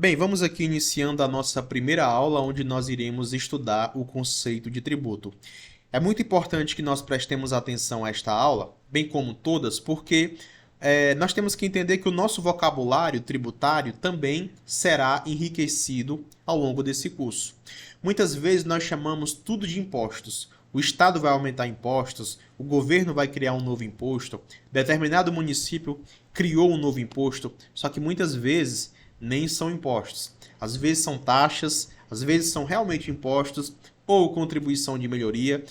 Bem, vamos aqui iniciando a nossa primeira aula, onde nós iremos estudar o conceito de tributo. É muito importante que nós prestemos atenção a esta aula, bem como todas, porque nós temos que entender que o nosso vocabulário tributário também será enriquecido ao longo desse curso. Muitas vezes nós chamamos tudo de impostos. O Estado vai aumentar impostos, o governo vai criar um novo imposto, determinado município criou um novo imposto, só que muitas vezes nem são impostos. Às vezes são taxas, às vezes são realmente impostos ou contribuição de melhoria.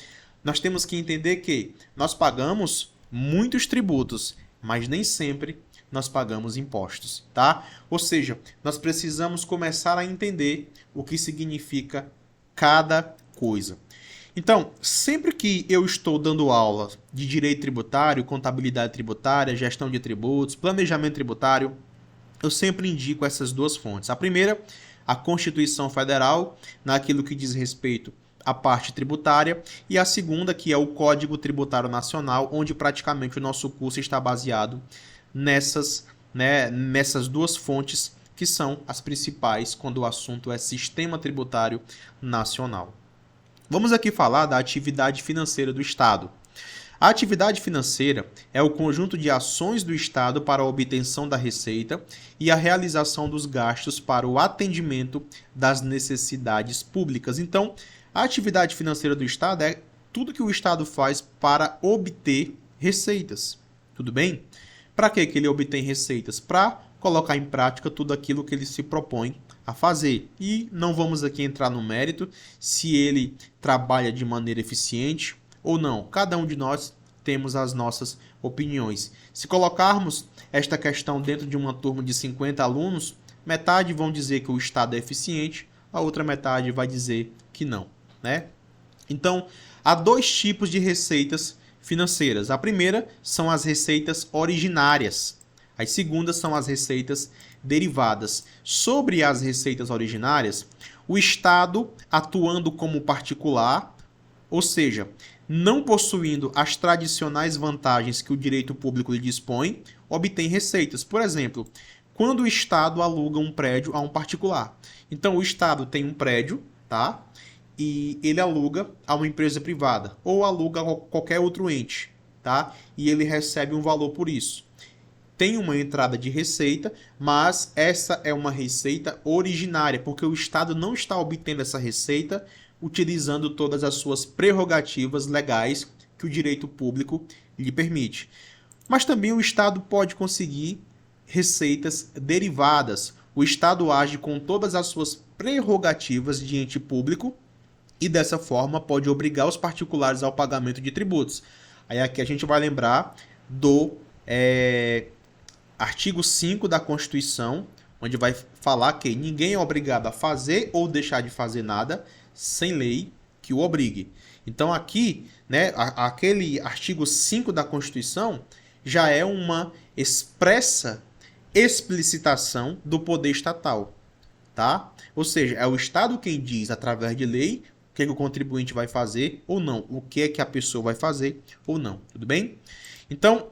Nós temos que entender que nós pagamos muitos tributos, mas nem sempre nós pagamos impostos, tá? Ou seja, nós precisamos começar a entender o que significa cada coisa. Então, sempre que eu estou dando aula de direito tributário, contabilidade tributária, gestão de tributos, planejamento tributário, eu sempre indico essas duas fontes. A primeira, a Constituição Federal, naquilo que diz respeito à parte tributária, e a segunda, que é o Código Tributário Nacional, onde praticamente o nosso curso está baseado nessas duas fontes, que são as principais quando o assunto é sistema tributário nacional. Vamos aqui falar da atividade financeira do Estado. A atividade financeira é o conjunto de ações do Estado para a obtenção da receita e a realização dos gastos para o atendimento das necessidades públicas. Então, a atividade financeira do Estado é tudo que o Estado faz para obter receitas. Tudo bem? Para que ele obtém receitas? Para colocar em prática tudo aquilo que ele se propõe a fazer. E não vamos aqui entrar no mérito se ele trabalha de maneira eficiente ou não. Cada um de nós temos as nossas opiniões. Se colocarmos esta questão dentro de uma turma de 50 alunos, metade vão dizer que o Estado é eficiente, a outra metade vai dizer que não, né? Então, há dois tipos de receitas financeiras. A primeira são as receitas originárias. As segundas são as receitas derivadas. Sobre as receitas originárias, o Estado, atuando como particular, ou seja, não possuindo as tradicionais vantagens que o direito público lhe dispõe, obtém receitas. Por exemplo, quando o Estado aluga um prédio a um particular. Então, o Estado tem um prédio, tá? E ele aluga a uma empresa privada ou aluga a qualquer outro ente, tá? E ele recebe um valor por isso. Tem uma entrada de receita, mas essa é uma receita originária, porque o Estado não está obtendo essa receita utilizando todas as suas prerrogativas legais que o direito público lhe permite. Mas também o Estado pode conseguir receitas derivadas. O Estado age com todas as suas prerrogativas de ente público e dessa forma pode obrigar os particulares ao pagamento de tributos. Aí aqui a gente vai lembrar do artigo 5 da Constituição, onde vai falar que ninguém é obrigado a fazer ou deixar de fazer nada sem lei que o obrigue. Então aqui, aquele artigo 5 da Constituição já é uma expressa explicitação do poder estatal, tá? Ou seja, é o Estado quem diz, através de lei, o que o contribuinte vai fazer ou não, o que é que a pessoa vai fazer ou não, tudo bem? Então,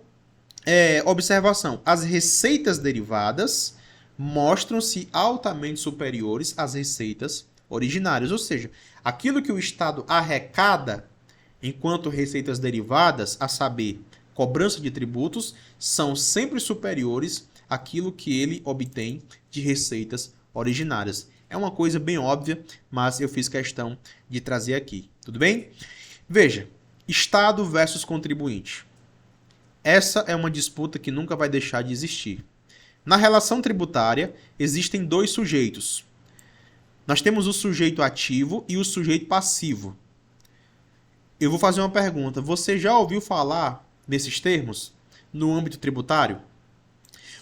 observação, as receitas derivadas mostram-se altamente superiores às receitas originárias, ou seja, aquilo que o Estado arrecada enquanto receitas derivadas, a saber, cobrança de tributos, são sempre superiores àquilo que ele obtém de receitas originárias. É uma coisa bem óbvia, mas eu fiz questão de trazer aqui, tudo bem? Veja, Estado versus contribuinte. Essa é uma disputa que nunca vai deixar de existir. Na relação tributária, existem dois sujeitos. Nós temos o sujeito ativo e o sujeito passivo. Eu vou fazer uma pergunta. Você já ouviu falar nesses termos no âmbito tributário?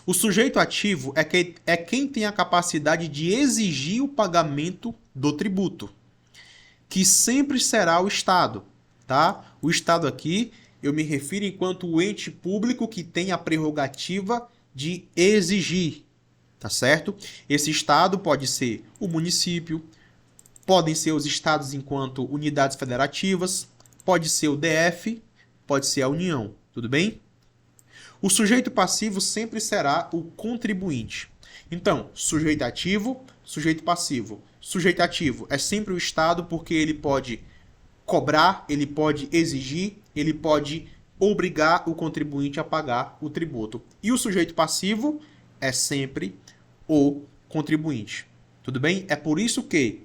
O sujeito ativo é quem tem a capacidade de exigir o pagamento do tributo, que sempre será o Estado, tá? O Estado aqui, eu me refiro enquanto o ente público que tem a prerrogativa de exigir, tá certo? Esse Estado pode ser o município, podem ser os estados enquanto unidades federativas, pode ser o DF, pode ser a União, tudo bem? O sujeito passivo sempre será o contribuinte. Então, sujeito ativo, sujeito passivo. Sujeito ativo é sempre o Estado porque ele pode cobrar, ele pode exigir, ele pode obrigar o contribuinte a pagar o tributo. E o sujeito passivo é sempre o contribuinte. Tudo bem? É por isso que,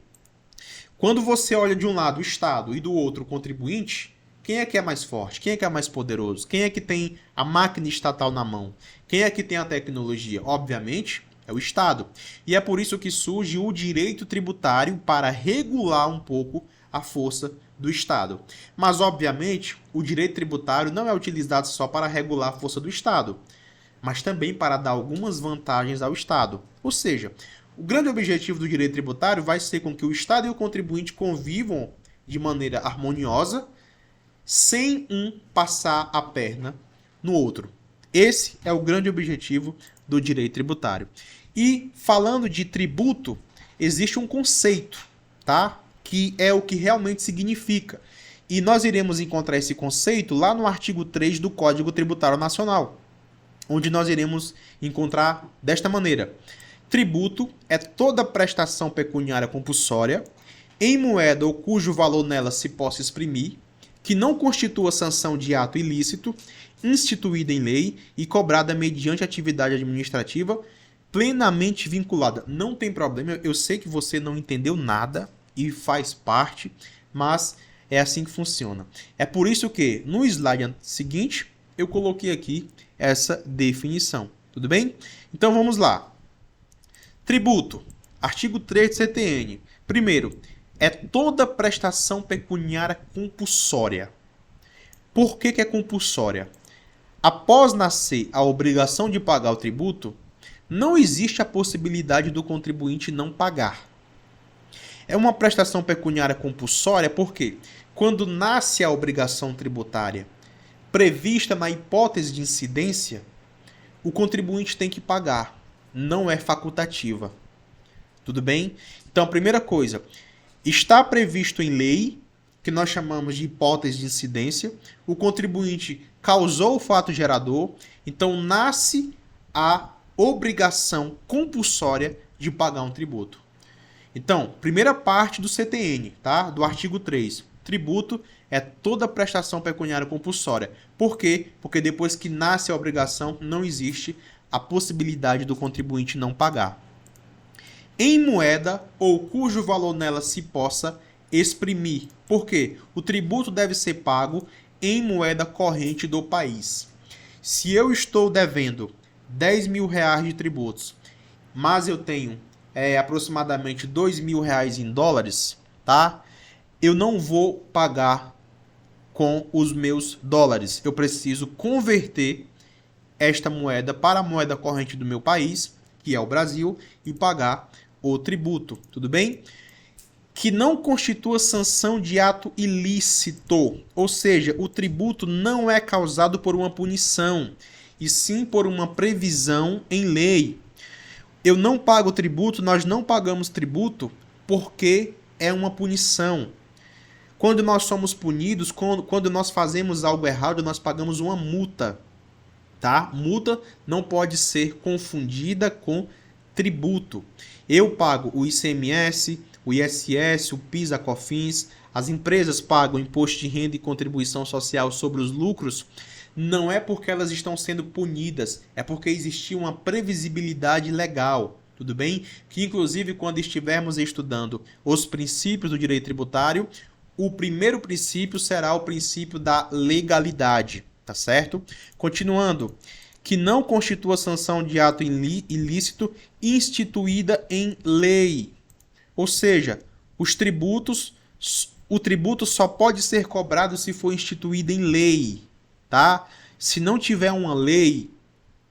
quando você olha de um lado o Estado e do outro o contribuinte, quem é que é mais forte? Quem é que é mais poderoso? Quem é que tem a máquina estatal na mão? Quem é que tem a tecnologia? Obviamente, é o Estado. E é por isso que surge o direito tributário para regular um pouco a força do Estado. Mas, obviamente, o direito tributário não é utilizado só para regular a força do Estado, mas também para dar algumas vantagens ao Estado. Ou seja, o grande objetivo do direito tributário vai ser com que o Estado e o contribuinte convivam de maneira harmoniosa, sem um passar a perna no outro. Esse é o grande objetivo do direito tributário. E falando de tributo, existe um conceito, tá? Que é o que realmente significa. E nós iremos encontrar esse conceito lá no artigo 3 do Código Tributário Nacional, onde nós iremos encontrar desta maneira: tributo é toda prestação pecuniária compulsória, em moeda ou cujo valor nela se possa exprimir, que não constitua sanção de ato ilícito, instituída em lei e cobrada mediante atividade administrativa plenamente vinculada. Não tem problema, eu sei que você não entendeu nada e faz parte, mas é assim que funciona. É por isso que no slide seguinte eu coloquei aqui essa definição. Tudo bem? Então vamos lá. Tributo. Artigo 3 do CTN. Primeiro, é toda prestação pecuniária compulsória. Por que é compulsória? Após nascer a obrigação de pagar o tributo, não existe a possibilidade do contribuinte não pagar. É uma prestação pecuniária compulsória porque, quando nasce a obrigação tributária prevista na hipótese de incidência, o contribuinte tem que pagar, não é facultativa. Tudo bem? Então, a primeira coisa, está previsto em lei, que nós chamamos de hipótese de incidência, o contribuinte causou o fato gerador, então nasce a obrigação compulsória de pagar um tributo. Então, primeira parte do CTN, tá? Do artigo 3. Tributo é toda prestação pecuniária compulsória. Por quê? Porque depois que nasce a obrigação, não existe a possibilidade do contribuinte não pagar. Em moeda ou cujo valor nela se possa exprimir. Por quê? O tributo deve ser pago em moeda corrente do país. Se eu estou devendo 10 mil reais de tributos, mas eu tenho aproximadamente 2 mil reais em dólares, tá? Eu não vou pagar com os meus dólares. Eu preciso converter esta moeda para a moeda corrente do meu país, que é o Brasil, e pagar o tributo. Tudo bem? Que não constitua sanção de ato ilícito. Ou seja, o tributo não é causado por uma punição, e sim por uma previsão em lei. Eu não pago tributo, nós não pagamos tributo porque é uma punição. Quando nós somos punidos, quando nós fazemos algo errado, nós pagamos uma multa. Tá? Multa não pode ser confundida com tributo. Eu pago o ICMS, o ISS, o PIS, a COFINS, as empresas pagam imposto de renda e contribuição social sobre os lucros, não é porque elas estão sendo punidas, é porque existia uma previsibilidade legal, tudo bem? Que inclusive quando estivermos estudando os princípios do direito tributário, o primeiro princípio será o princípio da legalidade, tá certo? Continuando, que não constitua sanção de ato ilícito instituída em lei. Ou seja, o tributo só pode ser cobrado se for instituído em lei, tá? Se não tiver uma lei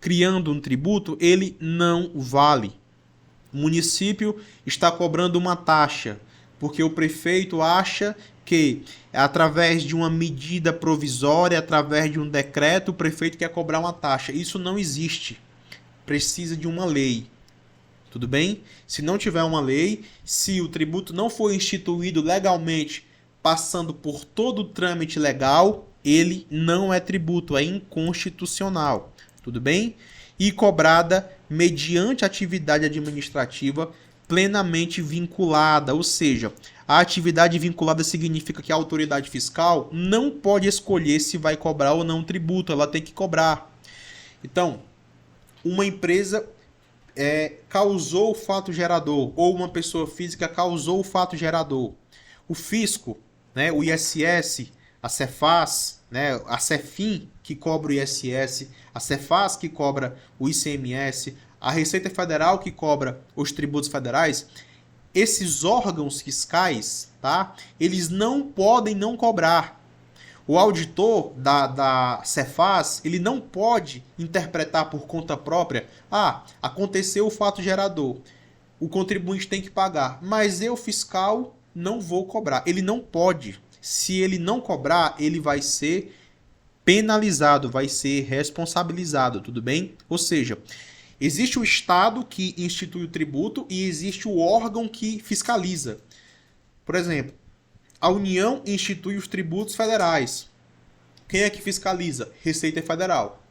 criando um tributo, ele não vale. O município está cobrando uma taxa, porque o prefeito acha que, através de uma medida provisória, através de um decreto, o prefeito quer cobrar uma taxa. Isso não existe. Precisa de uma lei. Tudo bem? Se não tiver uma lei, se o tributo não for instituído legalmente, passando por todo o trâmite legal, ele não é tributo, é inconstitucional. Tudo bem? e cobrada mediante atividade administrativa plenamente vinculada, ou seja, a atividade vinculada significa que a autoridade fiscal não pode escolher se vai cobrar ou não tributo, ela tem que cobrar. Então, uma empresa causou o fato gerador, ou uma pessoa física causou o fato gerador. O fisco, né, o ISS, a Cefaz, né, a Cefim, que cobra o ISS, a Cefaz, que cobra o ICMS, a Receita Federal, que cobra os tributos federais, esses órgãos fiscais, tá, eles não podem não cobrar. O auditor da Cefaz, ele não pode interpretar por conta própria, aconteceu o fato gerador, o contribuinte tem que pagar, mas eu, fiscal, não vou cobrar. Ele não pode. Se ele não cobrar, ele vai ser penalizado, vai ser responsabilizado, tudo bem? Ou seja, existe o Estado que institui o tributo e existe o órgão que fiscaliza. Por exemplo, a União institui os tributos federais. Quem é que fiscaliza? Receita Federal.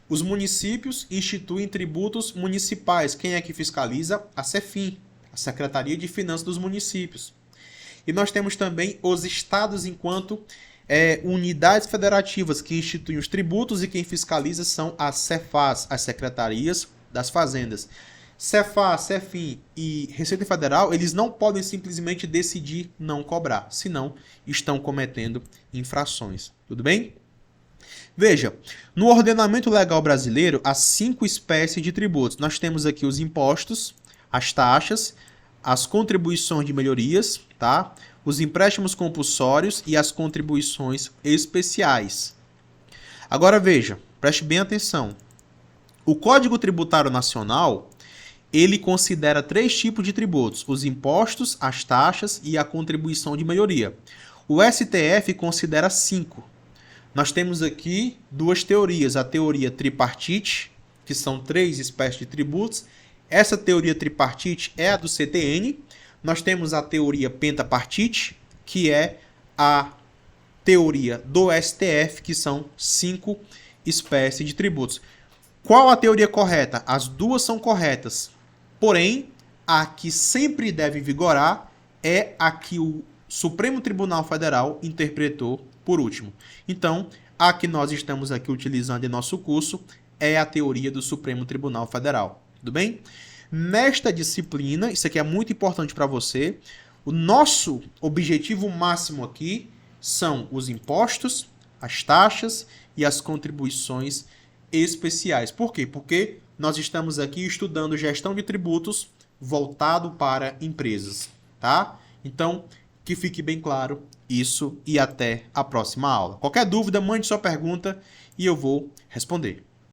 Os municípios instituem tributos municipais. Quem é que fiscaliza? A Cefim, a Secretaria de Finanças dos Municípios. E nós temos também os estados enquanto unidades federativas que instituem os tributos e quem fiscaliza são as Cefaz, as Secretarias das Fazendas. Cefaz, Cefim e Receita Federal, eles não podem simplesmente decidir não cobrar, senão estão cometendo infrações. Tudo bem? Veja, no ordenamento legal brasileiro, há 5 espécies de tributos. Nós temos aqui os impostos, as taxas, as contribuições de melhorias, tá? Os empréstimos compulsórios e as contribuições especiais. Agora veja, preste bem atenção. O Código Tributário Nacional, ele considera 3 tipos de tributos: os impostos, as taxas e a contribuição de melhoria. O STF considera 5. Nós temos aqui 2 teorias, a teoria tripartite, que são 3 espécies de tributos. Essa teoria tripartite é a do CTN. Nós temos a teoria pentapartite, que é a teoria do STF, que são 5 espécies de tributos. Qual a teoria correta? As 2 são corretas. Porém, a que sempre deve vigorar é a que o Supremo Tribunal Federal interpretou por último. Então, a que nós estamos aqui utilizando em nosso curso é a teoria do Supremo Tribunal Federal. Tudo bem? Nesta disciplina, isso aqui é muito importante para você, o nosso objetivo máximo aqui são os impostos, as taxas e as contribuições especiais. Por quê? Porque nós estamos aqui estudando gestão de tributos voltado para empresas, tá? Então, que fique bem claro isso e até a próxima aula. Qualquer dúvida, mande sua pergunta e eu vou responder.